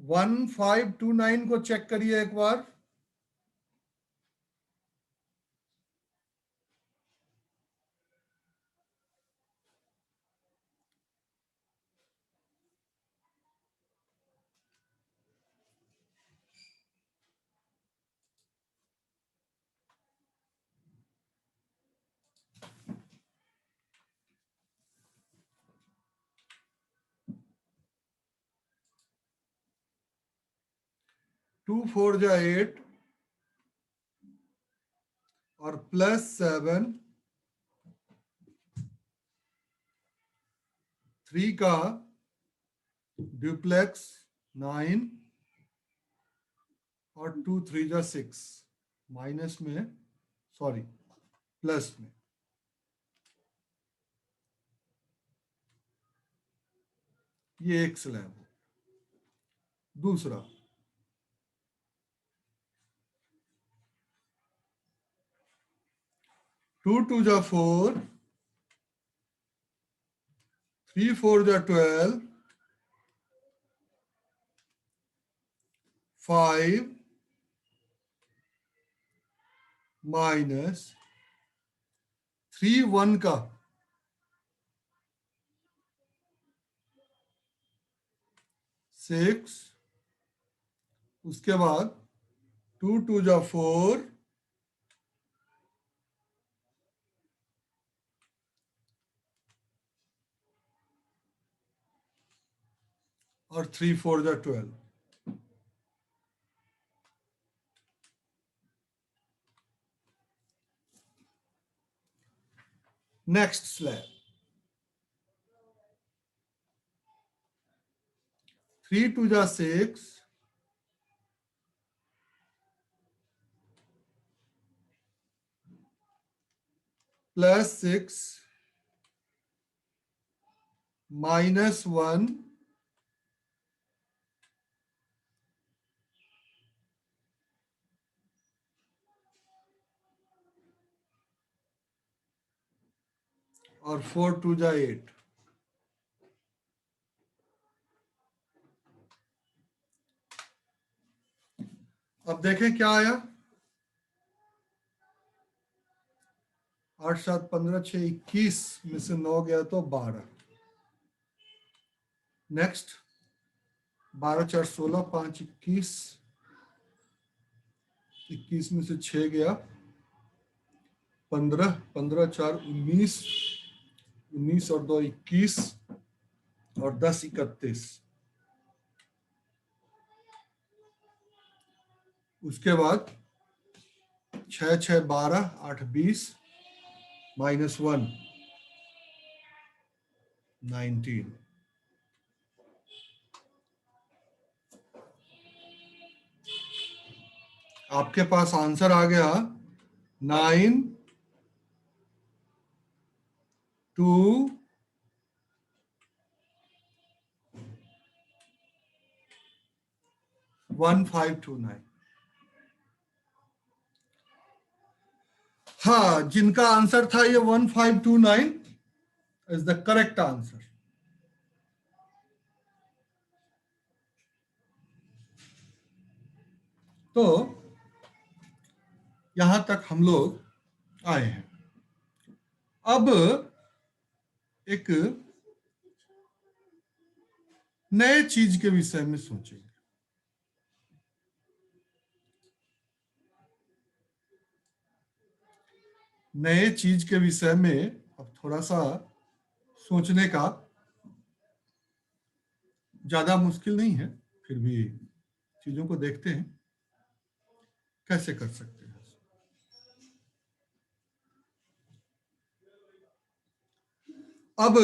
1529 को चेक करिए एक बार। टू 4 जा 8 और +7, 3 का ड्यूप्लेक्स 9 और 2 3 जा 6, माइनस में, सॉरी प्लस में। ये एक स्लैब है। दूसरा 2 2 जा 4, 3 4 जा 12, 5 माइनस 3 1 का 6, उसके बाद 2 2 जा 4 और 3 4 जा 12। नेक्स्ट स्लैब 3 2 जा 6, +6 -1 और 4 2 जा 8। अब देखें क्या आया। 8 7 15 6 21 में से 9 गया तो 12। नेक्स्ट 12 4 16, 5 21, 21 में से 6 गया 15, 15 4 19, 19 और 2 21 और 10 31। उसके बाद 6 6 12, 8 20, -1 19। आपके पास आंसर आ गया 9 2 1529। हाँ, जिनका आंसर था ये 1529 इज द करेक्ट आंसर। तो यहां तक हम लोग आए हैं। अब एक नए चीज के विषय में सोचेंगे। नए चीज के विषय में अब थोड़ा सा सोचने का ज्यादा मुश्किल नहीं है, फिर भी चीजों को देखते हैं कैसे कर सकते हैं। अब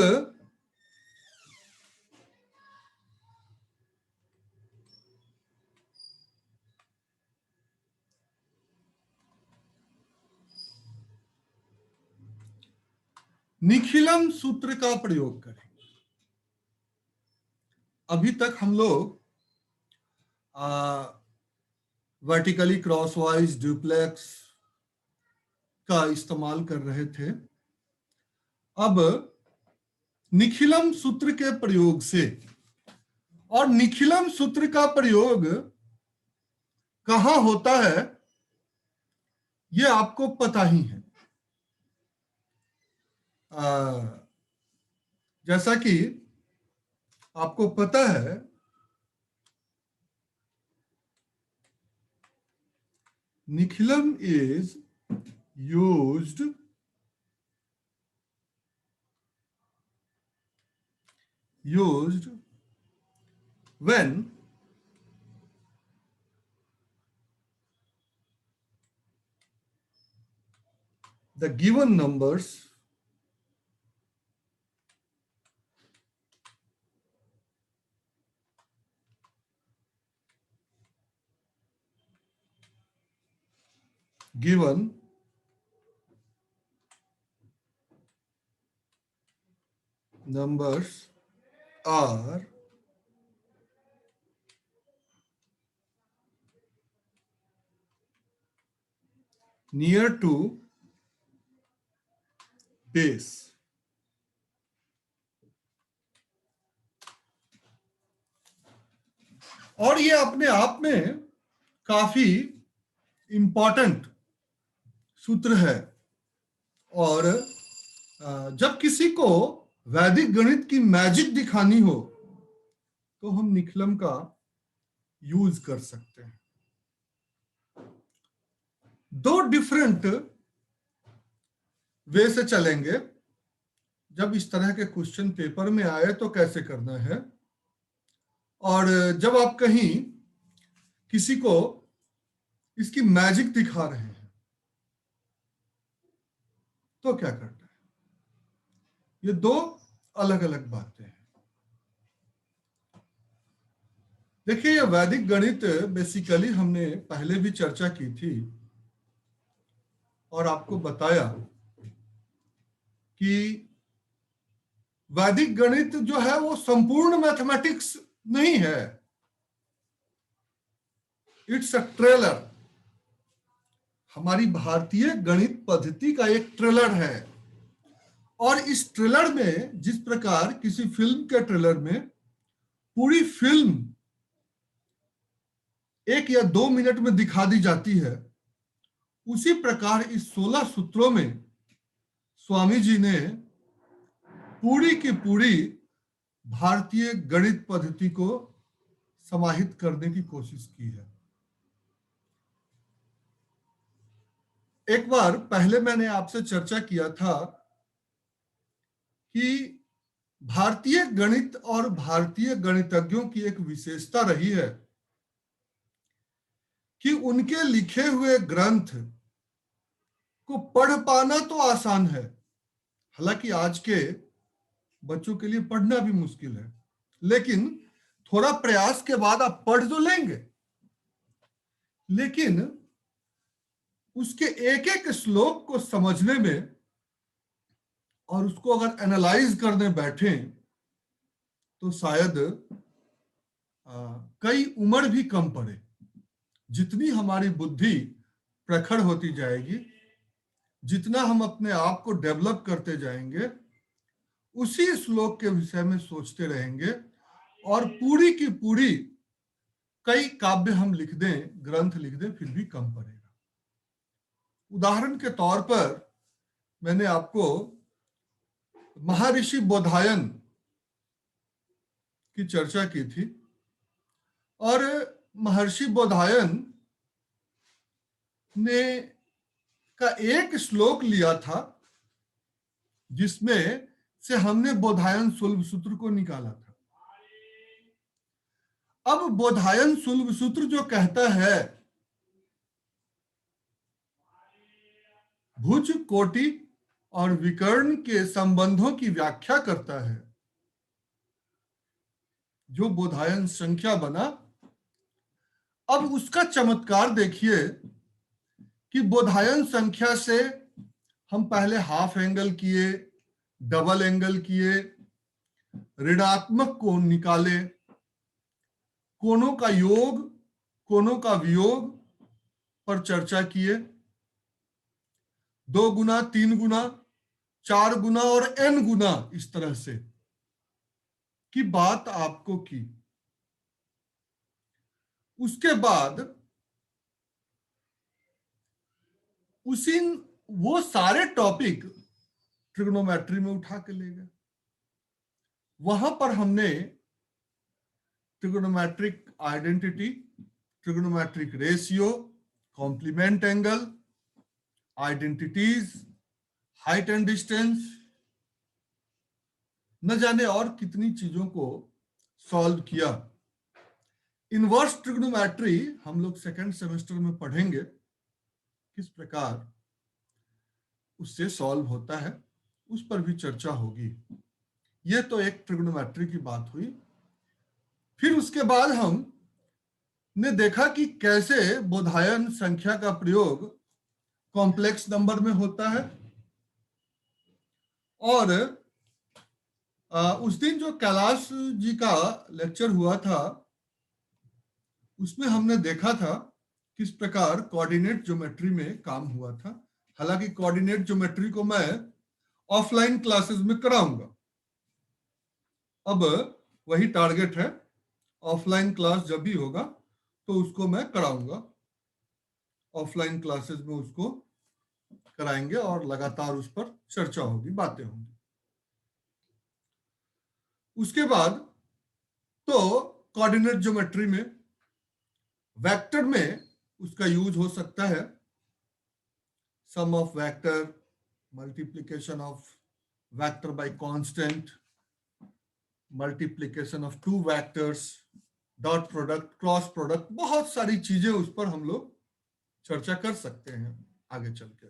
निखिलम सूत्र का प्रयोग करें। अभी तक हम लोग वर्टिकली क्रॉसवाइज ड्यूप्लेक्स का इस्तेमाल कर रहे थे। अब निखिलम सूत्र के प्रयोग से और निखिलम सूत्र का प्रयोग कहां होता है ये आपको पता ही है। जैसा कि आपको पता है Nikhilam is used when the given numbers given numbers are near to base। और ये अपने आप में काफी इंपॉर्टेंट सूत्र है। और जब किसी को वैदिक गणित की मैजिक दिखानी हो तो हम निखिलम का यूज कर सकते हैं। दो डिफरेंट वे से चलेंगे। जब इस तरह के क्वेश्चन पेपर में आए तो कैसे करना है, और जब आप कहीं किसी को इसकी मैजिक दिखा रहे हैं तो क्या करना है। ये दो अलग अलग बातें हैं। देखिए, ये वैदिक गणित बेसिकली हमने पहले भी चर्चा की थी और आपको बताया कि वैदिक गणित जो है वो संपूर्ण मैथमेटिक्स नहीं है। It's a trailer. हमारी भारतीय गणित पद्धति का एक ट्रेलर है। और इस ट्रेलर में जिस प्रकार किसी फिल्म के ट्रेलर में पूरी फिल्म 1 या 2 मिनट में दिखा दी जाती है, उसी प्रकार इस 16 सूत्रों में स्वामी जी ने पूरी की पूरी भारतीय गणित पद्धति को समाहित करने की कोशिश की है। एक बार पहले मैंने आपसे चर्चा किया था कि भारतीय गणित और भारतीय गणितज्ञों की एक विशेषता रही है कि उनके लिखे हुए ग्रंथ को पढ़ पाना तो आसान है, हालांकि आज के बच्चों के लिए पढ़ना भी मुश्किल है, लेकिन थोड़ा प्रयास के बाद आप पढ़ तो लेंगे। लेकिन उसके एक एक श्लोक को समझने में और उसको अगर एनालाइज करने बैठे तो शायद कई उम्र भी कम पड़े। जितनी हमारी बुद्धि प्रखर होती जाएगी, जितना हम अपने आप को डेवलप करते जाएंगे, उसी श्लोक के विषय में सोचते रहेंगे और पूरी की पूरी कई काव्य हम लिख दें, ग्रंथ लिख दें, फिर भी कम पड़ेगा। उदाहरण के तौर पर मैंने आपको महर्षि बोधायन की चर्चा की थी और महर्षि बोधायन ने का एक श्लोक लिया था जिसमें से हमने बोधायन सुलभ सूत्र को निकाला था। अब बोधायन सुलभ सूत्र जो कहता है भुज कोटि और विकर्ण के संबंधों की व्याख्या करता है, जो बोधायन संख्या बना। अब उसका चमत्कार देखिए कि बोधायन संख्या से हम पहले हाफ एंगल किए, डबल एंगल किए, ऋणात्मक कोण निकाले, कोणों का योग, कोणों का वियोग पर चर्चा किए, 2 गुना, 3 गुना, 4 गुना और n गुना, इस तरह से की बात आपको की। उसके बाद उसी वो सारे टॉपिक ट्रिग्नोमेट्री में उठा के ले गए। वहां पर हमने trigonometric identity, trigonometric ratio, complement angle, identities, height and distance, न जाने और कितनी चीजों को सॉल्व किया। इनवर्स ट्रिग्नोमेट्री हम लोग सेकेंड सेमेस्टर में पढ़ेंगे, किस प्रकार उससे सॉल्व होता है, उस पर भी चर्चा होगी। यह तो एक ट्रिग्नोमेट्री की बात हुई। फिर उसके बाद हम ने देखा कि कैसे बोधायन संख्या का प्रयोग कॉम्प्लेक्स नंबर में होता है। और उस दिन जो कैलाश जी का लेक्चर हुआ था, उसमें हमने देखा था किस प्रकार कोऑर्डिनेट ज्योमेट्री में काम हुआ था। हालांकि कोऑर्डिनेट ज्योमेट्री को मैं ऑफलाइन क्लासेस में कराऊंगा, अब वही टारगेट है, ऑफलाइन क्लास जब भी होगा तो उसको मैं कराऊंगा। ऑफलाइन क्लासेस में उसको कराएंगे और लगातार उस पर चर्चा होगी, बातें होंगी। उसके बाद तो कोऑर्डिनेट ज्योमेट्री में वेक्टर में उसका यूज हो सकता है, sum of vector, multiplication of vector by constant, multiplication of two vectors, dot product, cross product, बहुत सारी चीजें उस पर हम लोग चर्चा कर सकते हैं आगे चल के।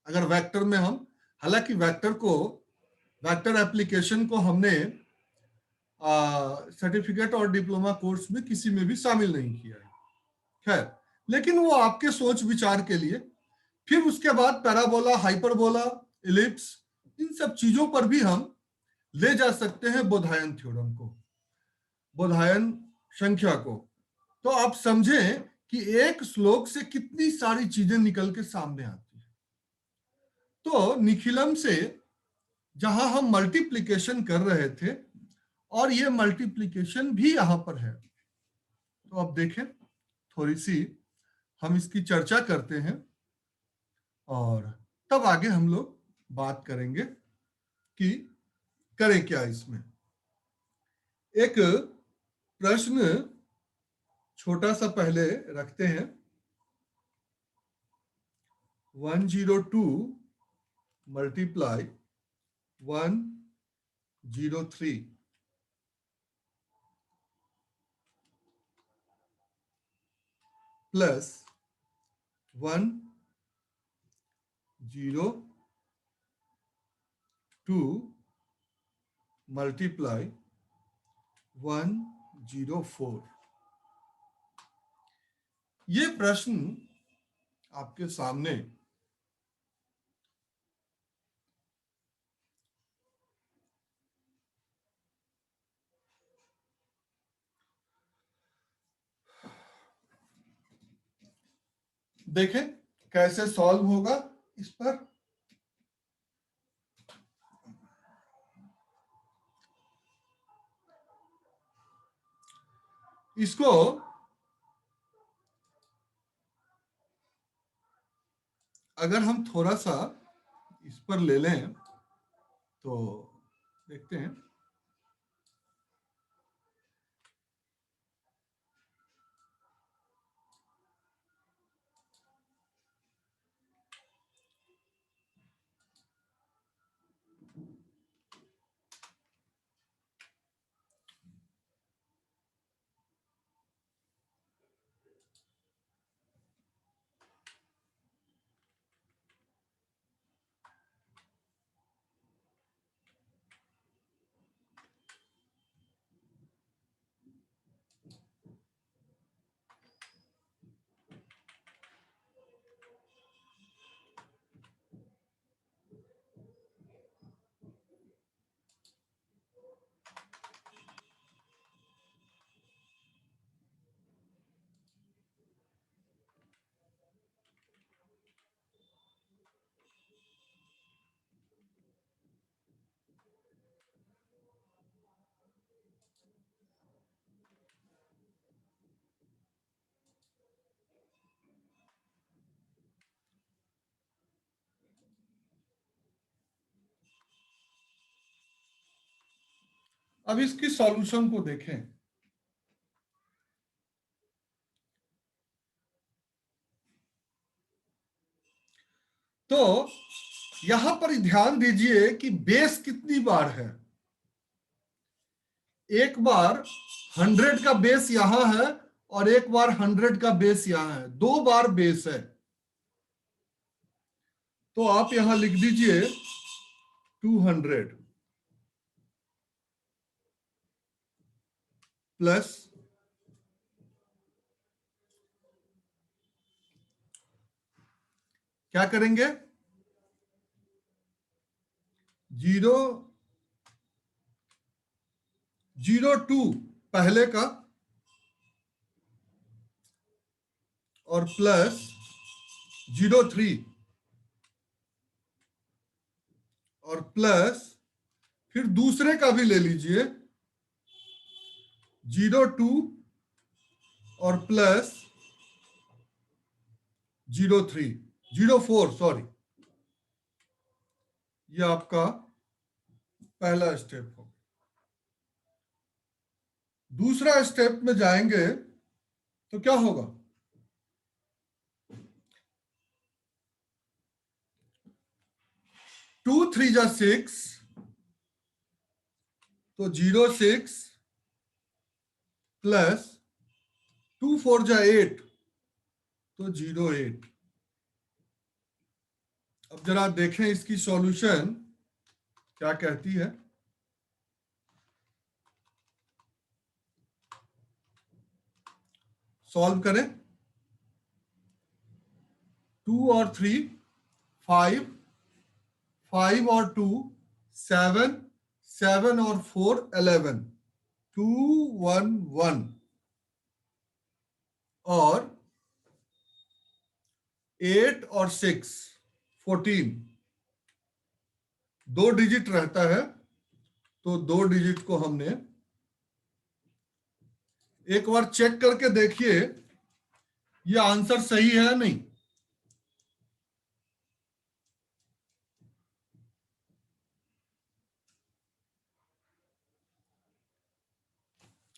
अगर वेक्टर में हम, हालांकि वेक्टर एप्लीकेशन को हमने सर्टिफिकेट और डिप्लोमा कोर्स में किसी में भी शामिल नहीं किया है, खैर, लेकिन वो आपके सोच विचार के लिए। फिर उसके बाद पैराबोला, हाइपरबोला, इलिप्स, इन सब चीजों पर भी हम ले जा सकते हैं बोधायन थ्योरम को, बोधायन संख्या को। तो आप समझें कि एक श्लोक से कितनी सारी चीजें निकल के सामने आती है। तो निखिलम से जहां हम मल्टीप्लिकेशन कर रहे थे, और ये मल्टीप्लिकेशन भी यहां पर है, तो अब देखें, थोड़ी सी हम इसकी चर्चा करते हैं और तब आगे हम लोग बात करेंगे कि करें क्या इसमें। एक प्रश्न छोटा सा पहले रखते हैं। 102 मल्टीप्लाई 103 प्लस 102 मल्टीप्लाई 104। ये प्रश्न आपके सामने देखें कैसे सॉल्व होगा। इस पर इसको अगर हम थोड़ा सा इस पर ले लें तो देखते हैं। अब इसकी सॉल्यूशन को देखें। तो यहां पर ध्यान दीजिए कि बेस कितनी बार है। एक बार 100 का बेस यहां है और एक बार 100 का बेस यहां है, 2 बार बेस है। तो आप यहां लिख दीजिए 200 प्लस क्या करेंगे, 002 पहले का और प्लस 03 और प्लस फिर दूसरे का भी ले लीजिए 02 और प्लस 04 सॉरी, ये आपका पहला स्टेप हो। दूसरा स्टेप में जाएंगे तो क्या होगा, 2 3 जा 6 तो 06 प्लस 2 4 जा 8 तो 08। अब जरा देखें इसकी सॉल्यूशन क्या कहती है। सॉल्व करें, 2 और 3 5, 5 और 2 7, 7 और 4 11, 2 1 1 और 8 और 6 14। 2 डिजिट रहता है तो 2 डिजिट को हमने एक बार चेक करके देखिए ये आंसर सही है या नहीं।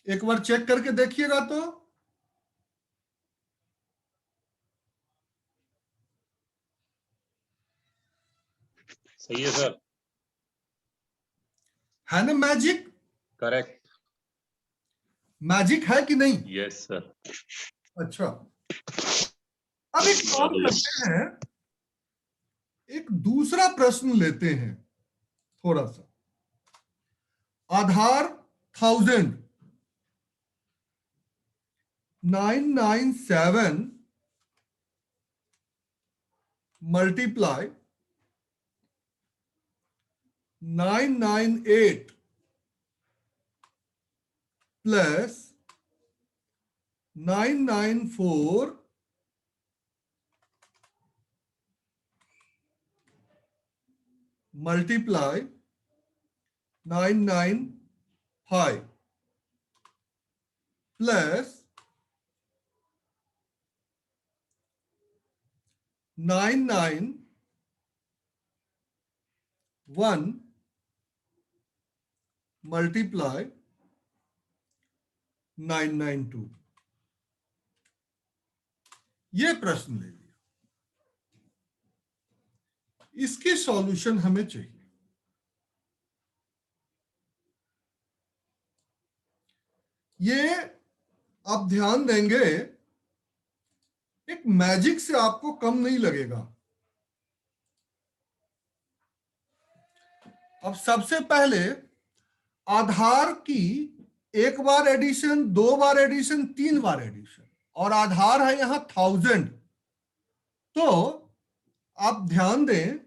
एक बार चेक करके देखिएगा तो सही है सर, है ना मैजिक। करेक्ट, मैजिक है कि नहीं। Yes sir. अच्छा, अब एक काम करते हैं, एक दूसरा प्रश्न लेते हैं थोड़ा सा। आधार 1000 997 multiply 998 plus 994 multiply 995 plus 991 multiply 992। ये प्रश्न ले लिया, इसकी सॉल्यूशन हमें चाहिए। ये आप ध्यान देंगे एक मैजिक से आपको कम नहीं लगेगा। अब सबसे पहले आधार की एक बार एडिशन, 2 बार एडिशन, 3 बार एडिशन, और आधार है यहां 1000। तो आप ध्यान दें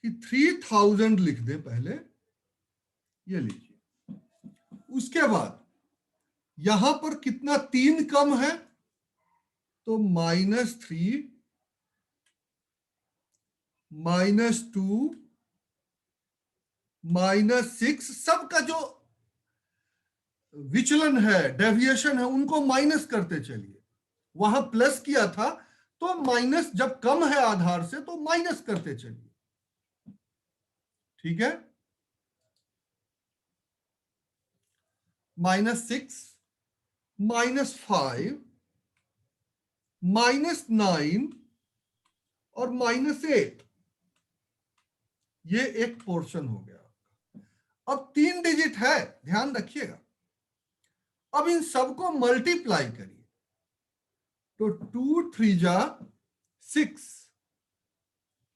कि 3000 लिख दें पहले, ये लीजिए। उसके बाद यहां पर कितना 3 कम है तो -3 -2 -6, सबका जो विचलन है, डेविएशन है, उनको माइनस करते चलिए। वहां प्लस किया था तो माइनस, जब कम है आधार से तो माइनस करते चलिए, ठीक है। -6, -5, -9 और -8, ये एक पोर्शन हो गया। अब 3 डिजिट है, ध्यान रखिएगा। अब इन सबको मल्टीप्लाई करिए, तो 2 3 जा 6,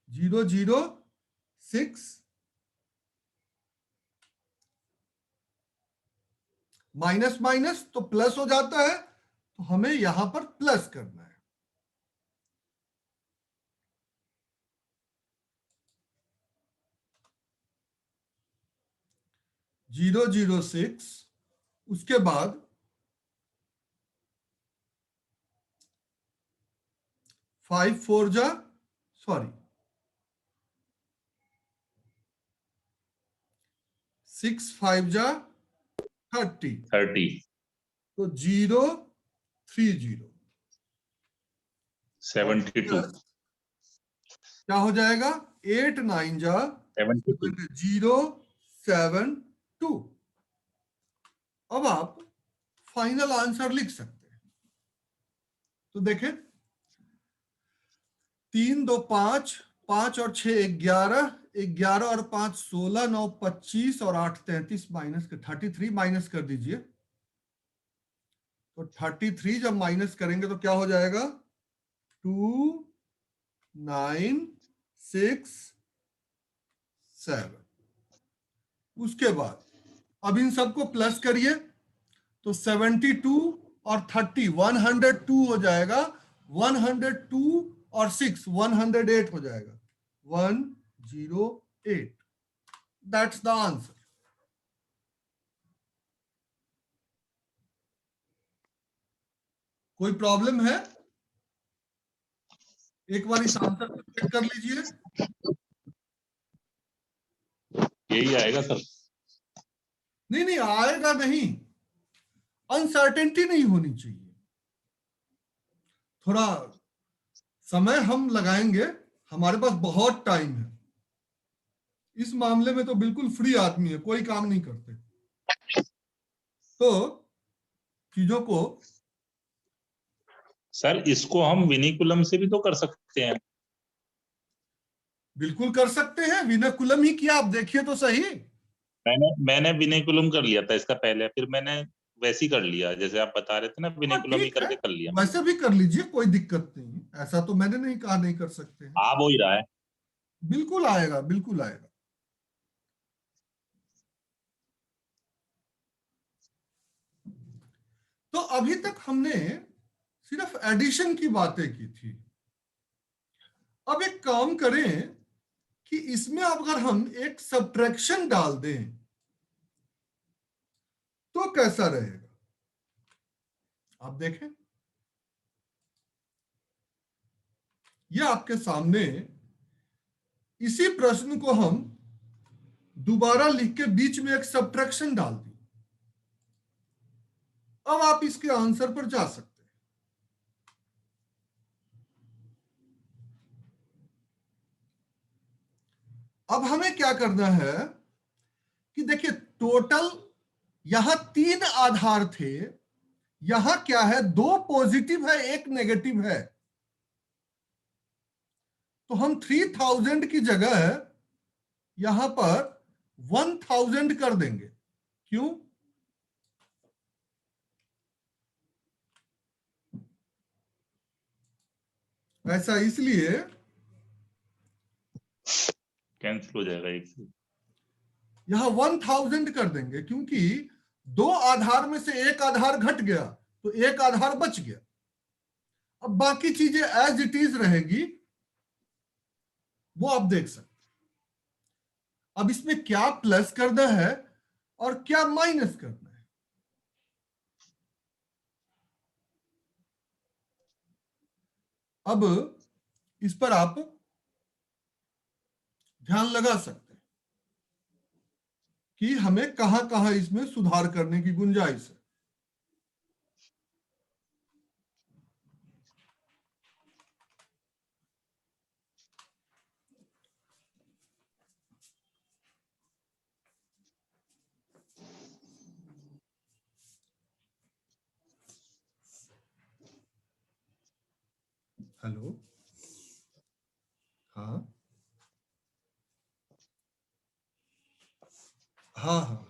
0 0 6, माइनस माइनस तो प्लस हो जाता है, तो हमें यहां पर प्लस करना है। 0 0 6, उसके बाद 5 4 जा, सॉरी 6 5 जा 30, 30, तो 0 3 0 72, क्या हो जाएगा? 8 9 जा 72, 0 7 2। अब आप फाइनल आंसर लिख सकते हैं। तो देखें, 3 2 5, 5 और 6 11, 11 और 5 16, 9 25 और 8 33, माइनस 33 माइनस कर दीजिए। तो 33 जब माइनस करेंगे तो क्या हो जाएगा? 2 9 6 7। उसके बाद अब इन सबको प्लस करिए, तो 72 और 30 102 हो जाएगा। 102 और 6 108 हो जाएगा। 108, दैट्स द आंसर। कोई प्रॉब्लम है? एक बार इस आंसर को चेक कर लीजिए। यही आएगा सर। नहीं नहीं, आएगा नहीं, अनसर्टेनिटी नहीं होनी चाहिए। थोड़ा समय हम लगाएंगे, हमारे पास बहुत टाइम है। इस मामले में तो बिल्कुल फ्री आदमी है, कोई काम नहीं करते, तो चीजों को सर इसको हम विनिकुलम से भी तो कर सकते हैं। बिल्कुल कर सकते हैं। विनकुलम ही किया, आप देखिए तो सही। मैंने विनिकुलम कर लिया था इसका पहले, फिर मैंने वैसे ही कर लिया जैसे आप बता रहे थे ना, हाँ विनिकुलम ही ठीक है, करके कर लिया मैंने। वैसे भी कर लीजिए, कोई दिक्कत नहीं, ऐसा तो मैंने नहीं कहा नहीं कर सकते हैं। आ वो ही रहा है। बिल्कुल आएगा, बिल्कुल आएगा। तो अभी तक हमने सिर्फ एडिशन की बातें की थी। अब एक काम करें कि इसमें अगर हम एक सब्ट्रैक्शन डाल दें तो कैसा रहेगा, आप देखें। यह आपके सामने, इसी प्रश्न को हम दोबारा लिख के बीच में एक सब्ट्रैक्शन डाल दी। अब आप इसके आंसर पर जा सकते हैं। अब हमें क्या करना है कि देखिए, टोटल यहां 3 आधार थे, यहां क्या है, 2 पॉजिटिव है, 1 नेगेटिव है। तो हम 3000 की जगह यहां पर 1000 कर देंगे। क्यों? ऐसा इसलिए, कैंसिल हो जाएगा एक से। यहां 1000 कर देंगे क्योंकि 2 आधार में से 1 आधार घट गया, तो 1 आधार बच गया। अब बाकी चीजें एज इट इज रहेगी, वो आप देख सकते। अब इसमें क्या प्लस करना है और क्या माइनस करना है, अब इस पर आप ध्यान लगा सकते हैं कि हमें कहां कहां इसमें सुधार करने की गुंजाइश है। हेलो, हाँ हाँ हाँ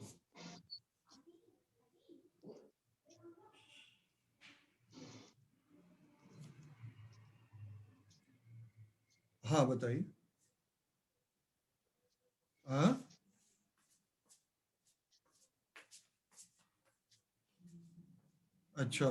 हाँ, बताइए। हाँ, अच्छा,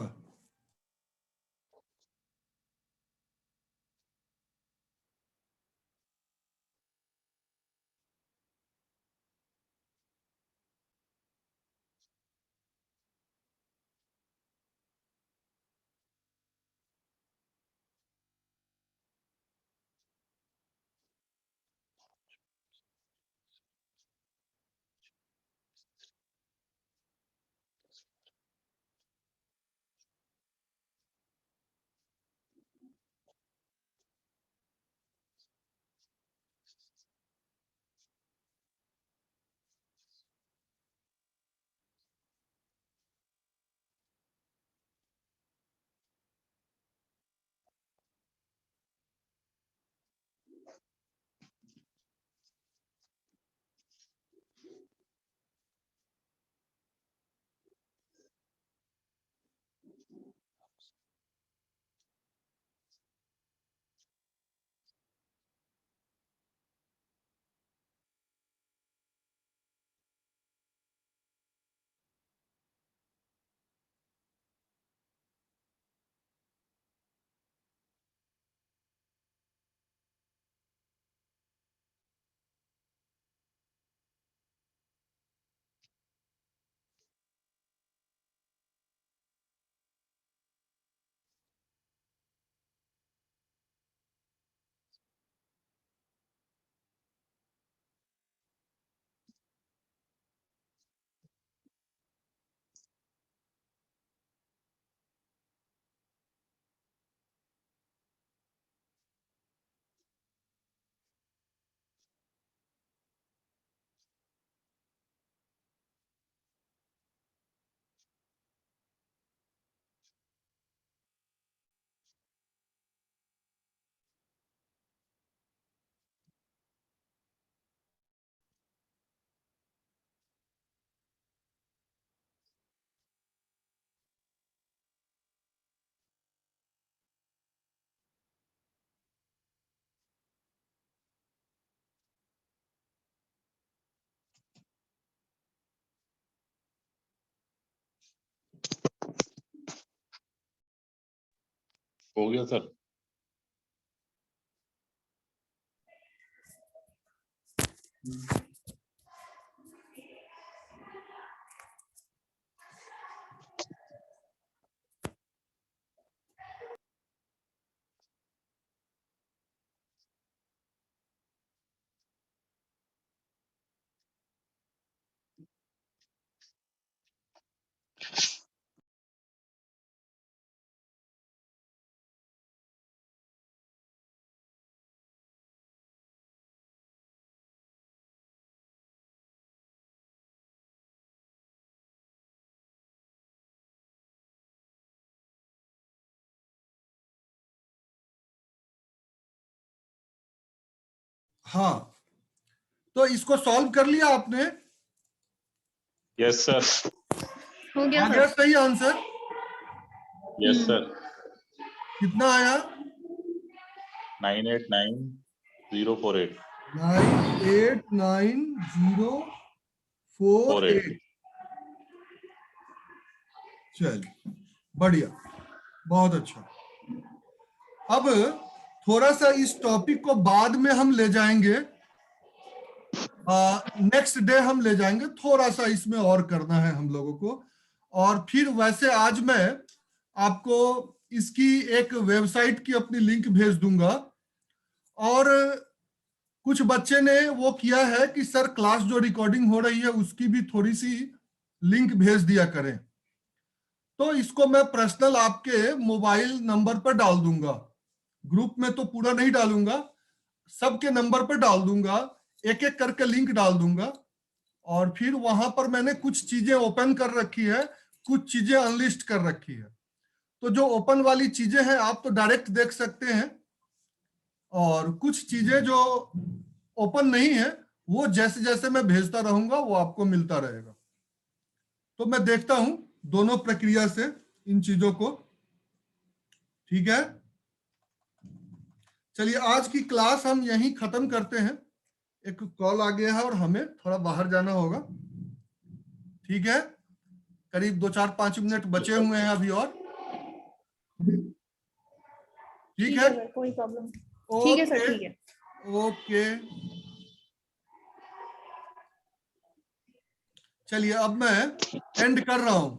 हो गया सर। हाँ, तो इसको सॉल्व कर लिया आपने? Yes sir. हो गया आ गया सर। सही आंसर? Yes sir. कितना आया? 989048। 989048। चलिए, बढ़िया, बहुत अच्छा। अब थोड़ा सा इस टॉपिक को बाद में हम ले जाएंगे, नेक्स्ट डे हम ले जाएंगे, थोड़ा सा इसमें और करना है हम लोगों को। और फिर वैसे आज मैं आपको इसकी एक वेबसाइट की अपनी लिंक भेज दूंगा। और कुछ बच्चे ने वो किया है कि सर क्लास जो रिकॉर्डिंग हो रही है उसकी भी थोड़ी सी लिंक भेज दिया करें, तो इसको मैं पर्सनल आपके मोबाइल नंबर पर डाल दूंगा। ग्रुप में तो पूरा नहीं डालूंगा, सबके नंबर पर डाल दूंगा, एक एक करके लिंक डाल दूंगा। और फिर वहां पर मैंने कुछ चीजें ओपन कर रखी है, कुछ चीजें अनलिस्ट कर रखी है। तो जो ओपन वाली चीजें हैं आप तो डायरेक्ट देख सकते हैं, और कुछ चीजें जो ओपन नहीं है वो जैसे जैसे मैं भेजता रहूंगा वो आपको मिलता रहेगा। तो मैं देखता हूं दोनों प्रक्रिया से इन चीजों को। ठीक है, चलिए आज की क्लास हम यहीं खत्म करते हैं। एक कॉल आ गया है और हमें थोड़ा बाहर जाना होगा। ठीक है, करीब 2-4-5 मिनट बचे हुए हैं अभी और। ठीक है, सर, कोई प्रॉब्लम नहीं। ठीक है सर, ओके ठीक है। ओके। चलिए अब मैं एंड कर रहा हूं।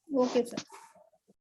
Okay sir.